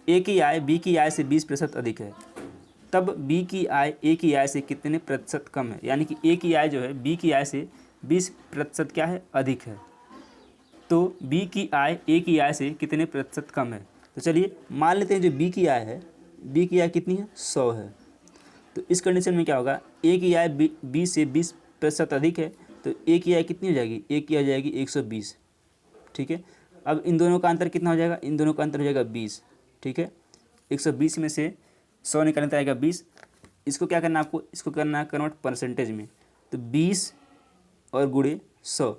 ए की आय बी की आय से 20% अधिक है, तब बी की आय ए की आय से कितने प्रतिशत कम है। यानी कि ए की आय जो है बी की आय से 20% क्या है, अधिक है, तो बी की आय ए की आय से कितने प्रतिशत कम है। तो चलिए मान लेते हैं जो बी की आय है, बी की आय कितनी है, 100 है। तो इस कंडीशन में क्या होगा, ए की आय बी से 20% अधिक है, तो ए की आय कितनी हो जाएगी, ए की आय जाएगी 120। ठीक है, अब इन दोनों का अंतर कितना हो जाएगा, इन दोनों का अंतर हो जाएगा 20। ठीक है, 120 में से 100 निकालने तो आएगा 20। इसको क्या करना है आपको, इसको करना है कन्वर्ट परसेंटेज में। तो 20 और गुणे 100,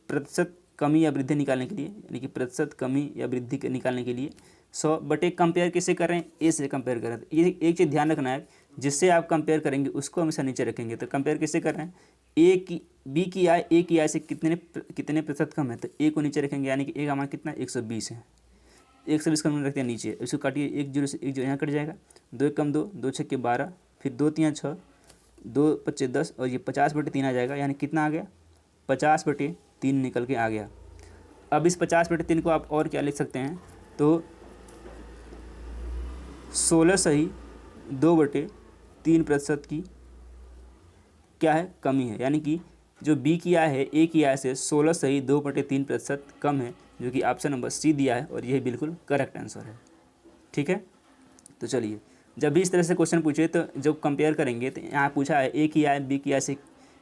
प्रतिशत कमी या वृद्धि निकालने के लिए, यानी कि प्रतिशत कमी या वृद्धि निकालने के लिए 100 बटे कंपेयर किससे कर रहे हैं, ए से कंपेयर कर रहे हैं। तो ये एक चीज़ ध्यान रखना है, जिससे आप कंपेयर करेंगे उसको हमेशा नीचे रखेंगे। तो कंपेयर किससे कर रहे हैं, ए की बी की आय ए की आय से कितने प्रतिशत कम है, तो ए को नीचे रखेंगे, यानी कि ए का मान कितना 120 है। 120 का मान रखते हैं नीचे, इसको काटिए, 1 0 से 1 0 यहाँ कट जाएगा, 2 1 कम 2, 2 6 12, फिर 2 3 6, 2 5 10, और ये 50 बटे 3 आ जाएगा, यानी कितना आ गया, 50 बटे 3 निकल के आ गया। अब इस 50 बटे 3 को आप और क्या लिख सकते हैं, तो 16 सही 2/3% की क्या है, कमी है। यानी कि जो बी की आय है ए की आय से 16 सही 2/3% कम है, जो कि ऑप्शन नंबर सी दिया है, और यह बिल्कुल करेक्ट आंसर है। ठीक है, तो चलिए जब भी इस तरह से क्वेश्चन पूछे तो जब कंपेयर करेंगे, तो यहाँ पूछा है ए की आय बी की आय से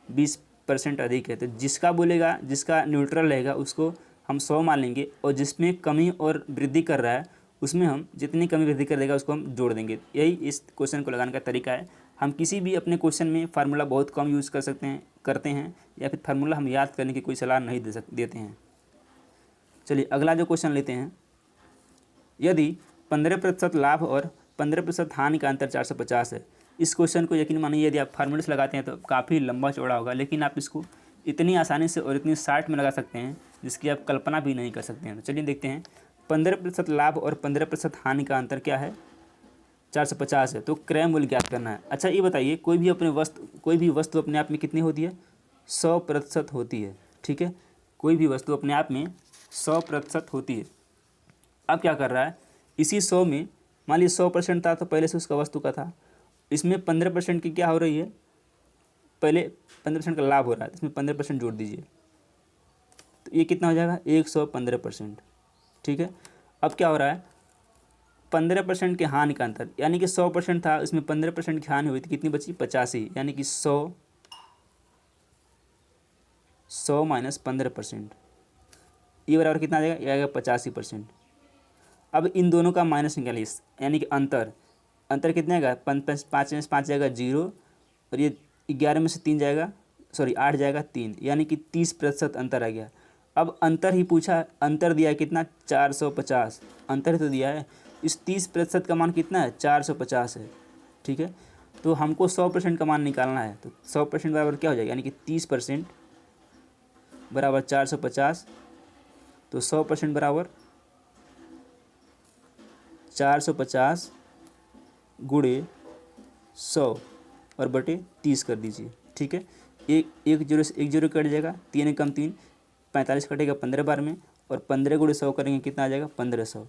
20% अधिक है, तो जिसका बोलेगा, जिसका न्यूट्रल रहेगा उसको हम 100 मान लेंगे, और जिसमें कमी और वृद्धि कर रहा है उसमें हम जितनी कमी वृद्धि कर देगा उसको हम जोड़ देंगे। यही इस क्वेश्चन को लगाने का तरीका है। हम किसी भी अपने क्वेश्चन में फार्मूला बहुत कम यूज़ कर सकते हैं, करते हैं, या फिर फार्मूला हम याद करने की कोई सलाह नहीं देते हैं। चलिए अगला जो क्वेश्चन लेते हैं, यदि 15% लाभ और 15% हानि का अंतर 450 है। इस क्वेश्चन को यकीन मानिए यदि आप फार्मूले से लगाते हैं तो काफ़ी लंबा चौड़ा होगा, लेकिन आप इसको इतनी आसानी से और इतनी शार्ट में लगा सकते हैं जिसकी आप कल्पना भी नहीं कर सकते हैं। तो चलिए देखते हैं, 15% लाभ और 15% हानि का अंतर क्या है, 450 है, तो क्रय मूल्य ज्ञात करना है। अच्छा ये बताइए, कोई भी वस्तु अपने आप में कितनी होती है, 100% होती है। ठीक है, कोई भी वस्तु अपने आप में 100% होती है। अब क्या कर रहा है, इसी 100 में मान लीजिए 100% था तो पहले से उसका वस्तु का था, इसमें 15% की क्या हो रही है, पहले 15% का लाभ हो रहा है, इसमें 15% जोड़ दीजिए, तो ये कितना हो जाएगा, 115%। ठीक है, अब क्या हो रहा है, 15% के हानि का अंतर, यानी कि 100% था, इसमें 15% की हानि हुई थी, कितनी बची, 85, यानी कि 100 माइनस 15%, ये बराबर कितना आ जाएगा, ये आएगा 85%। अब इन दोनों का माइनस निकालिए, यानी कि अंतर कितना आएगा, 5 में से 5 जाएगा 0, और ये 11 में से 3 जाएगा, सॉरी 8 जाएगा 3, यानी कि 30% अंतर आ गया। अब अंतर ही पूछा, अंतर दिया है कितना, 450, अंतर ही तो दिया है, इस 30% का मान कितना है, 450 है। ठीक है, तो हमको 100% का मान निकालना है, तो 100% बराबर क्या हो जाएगा, यानी कि 30% बराबर 450, तो 100% बराबर 450 गुणे 100 और बटे 30 कर दीजिए। ठीक है, एक जीरो से एक जीरो कट जाएगा, 3 एकम 3, 45 कटेगा 15 बार में, और 15 गुणे 100 करेंगे कितना आ जाएगा, 1500।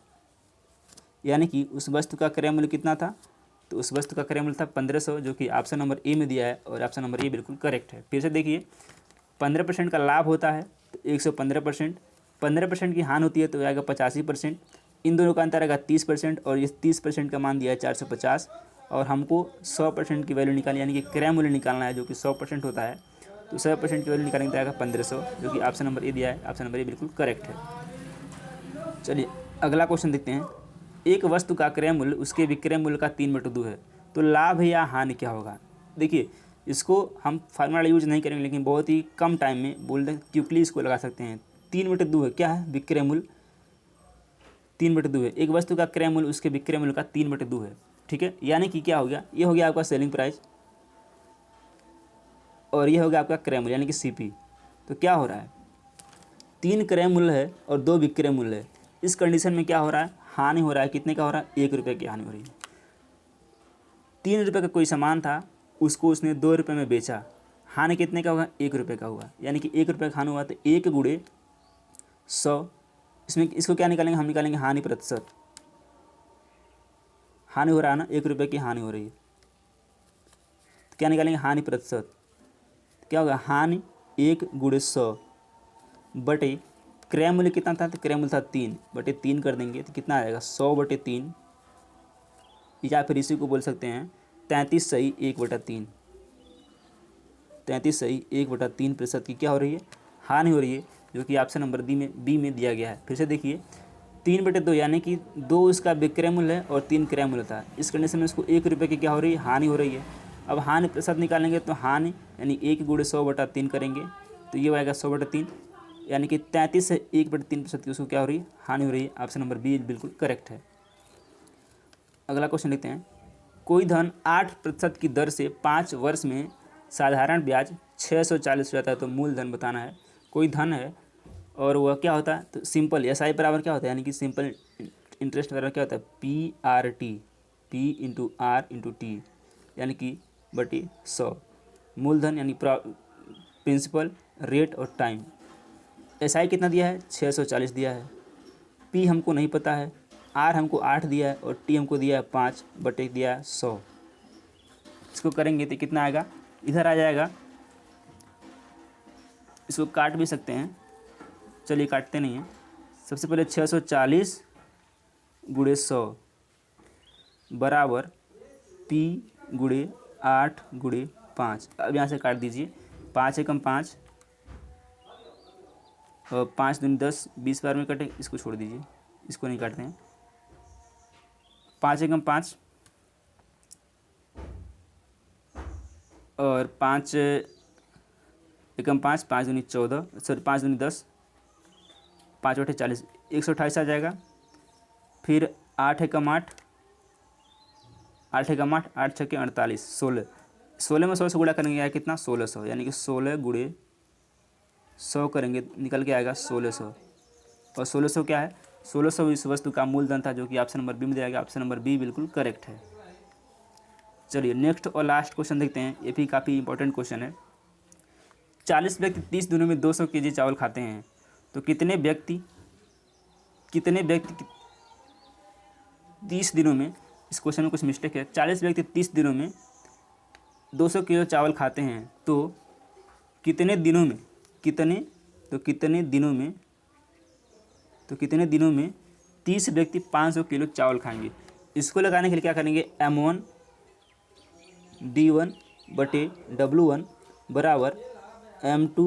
यानी कि उस वस्तु का क्रय मूल्य कितना था, तो उस वस्तु का क्रय मूल्य था 1500, जो कि ऑप्शन नंबर ए में दिया है, और ऑप्शन नंबर ए बिल्कुल करेक्ट है। फिर से देखिए, 15% का लाभ होता है तो 115%, 15% की हानि होती है तो आएगा 85%, इन दोनों का अंतर आएगा 30%, और इस 30% का मान दिया है 450, और हमको 100% की वैल्यू निकालनी, यानी कि क्रय मूल्य निकालना है, जो कि 100% होता है, तो 100% की वैल्यू निकालने आएगा 1500, जो कि ऑप्शन नंबर ए दिया है, ऑप्शन नंबर ए बिल्कुल करेक्ट है। चलिए अगला क्वेश्चन देखते हैं, एक वस्तु का क्रय मूल्य उसके विक्रय मूल्य का 3/2 है, तो लाभ या हानि क्या होगा। देखिए इसको हम फार्मूला यूज नहीं करेंगे, लेकिन बहुत ही कम टाइम में बोल दें क्विकली इसको लगा सकते हैं। 3/2 है, क्या है, विक्रय मूल्य 3/2 है, एक वस्तु का क्रय मूल्य उसके विक्रय मूल्य का 3/2 है। ठीक है, यानी कि क्या हो गया, ये हो गया आपका सेलिंग प्राइस, और ये हो गया आपका क्रय मूल्य, यानी कि सीपी। तो क्या हो रहा है, 3 क्रय मूल्य है और 2 विक्रय मूल्य है, इस कंडीशन में क्या हो रहा है, हानि हो रहा है, कितने का हो रहा है, 1 रुपये की हानि हो रही है। 3 रुपये का कोई सामान था, उसको उसने 2 रुपये में बेचा, हानि कितने का होगा, 1 रुपये का हुआ, यानी कि 1 रुपये का हानि हुआ, तो 1 गुणे 100, इसमें इसको क्या निकालेंगे, हम निकालेंगे हानि प्रतिशत। हानि हो रहा है ना, 1 रुपये की हानि हो रही है, तो क्या निकालेंगे हानि प्रतिशत। क्या होगा, हानि 1 × 100 बटे क्रय मूल्य कितना था, तो क्रय मूल्य था 3 बटे 3 कर देंगे तो कितना आएगा 100 बटे 3, या फिर इसी को बोल सकते हैं 33 सही 1/3। 33 सही 1/3% की क्या हो रही है, हानि हो रही है, जो कि ऑप्शन नंबर बी में दिया गया है। फिर से देखिए 3/2 यानी कि 2 इसका विक्रय मूल्य है और 3 क्रय मूल्य था। इस कंडीशन में इसको 1 रुपये की क्या हो रही है, हानि हो रही है। अब हानि प्रतिशत निकालेंगे तो हानि यानी 1 × 100/3 करेंगे तो ये आएगा 100/3, यानी कि 33 से 1/3% की उसको क्या हो रही है, हानि हो रही है। ऑप्शन नंबर बी बिल्कुल करेक्ट है। अगला क्वेश्चन लिखते हैं, कोई धन 8% की दर से 5 वर्ष में साधारण ब्याज 640 हो जाता है, तो मूलधन बताना है। कोई धन है और वह क्या होता है, तो सिंपल SI बराबर क्या होता है, यानी कि सिंपल इंटरेस्ट बराबर क्या होता है, PRT, P/R/T, यानी कि बटी 100। मूलधन यानी प्रिंसिपल, रेट और टाइम। SI कितना दिया है, 640 दिया है। P हमको नहीं पता है, R हमको 8 दिया है और T हमको दिया है 5 बटे दिया है 100। इसको करेंगे तो कितना आएगा, इधर आ जाएगा, इसको काट भी सकते हैं, चलिए काटते नहीं हैं। सबसे पहले 640 × 100 बराबर P × 8 × 5। अब यहाँ से काट दीजिए, 5 एकम 5 और 5 दूनी 10, 20 बार में कटे, इसको छोड़ दीजिए, इसको नहीं काटते हैं। 5 एकम 5 और 5 एकम 5, 5 दूनी 14, सॉरी 5 दूनी 10, 5 बटे 40, 128 आ जाएगा। फिर 8 एकम 8, 8 एकम 8, 8 छक्के 48, 16, 16 में 100 से गुणा करेंगे आया कितना, 1600, यानी कि 16 × 100 करेंगे निकल के आएगा 1600। और 1600 क्या है, 1600 इस वस्तु का मूलधन था, जो कि ऑप्शन नंबर बी में दिया गया। ऑप्शन नंबर बी बिल्कुल करेक्ट है। चलिए नेक्स्ट और लास्ट क्वेश्चन देखते हैं, ये भी काफ़ी इंपॉर्टेंट क्वेश्चन है। 40 व्यक्ति 30 दिनों में 200 kg चावल खाते हैं, तो कितने व्यक्ति 30 दिनों में, इस क्वेश्चन में कुछ मिस्टेक है। 40 व्यक्ति 30 दिनों में 200 किलो चावल खाते हैं, तो कितने दिनों में, कितने दिनों में 30 व्यक्ति 500 किलो चावल खाएंगे। इसको लगाने के लिए क्या करेंगे, M1 D1 बटे W1 बराबर M2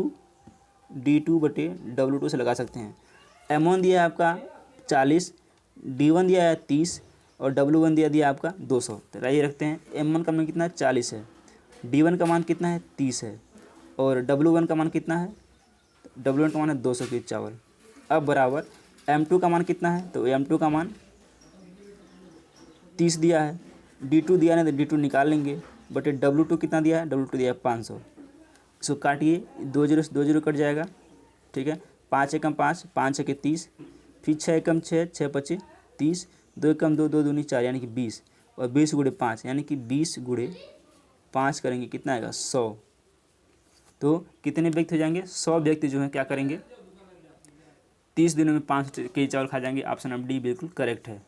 D2 बटे W2 से लगा सकते हैं। M1 दिया है आपका 40, D1 दिया है 30 और W1 दिया आपका 200। तो ये रखते हैं, M1 का मान कितना है, 40 है, D1 का मान कितना है, 30 है, और W1 का मान कितना है, W1 का मान है 200 के चावल। अब बराबर M2 का मान कितना है, तो M2 का मान 30 दिया है, D2 दिया नहीं तो D2 निकाल लेंगे, बटे W2 कितना दिया है, W2 दिया है 500। इसको काटिए, 2 0 से 2 0 कट जाएगा, ठीक है। 5 एकम 5, 5 छक्के 30, फिर 6 एकम 6, 6 पच्चीस 30, 2 एकम 2, 2 दूनी 4 यानी कि 20, और 20 × 5 यानी कि 20 × 5 करेंगे कितना आएगा, 100। तो कितने व्यक्ति हो जाएंगे, 100 व्यक्ति जो है क्या करेंगे, 30 दिनों में 500 kg चावल खा जाएंगे। ऑप्शन नंबर डी बिल्कुल करेक्ट है।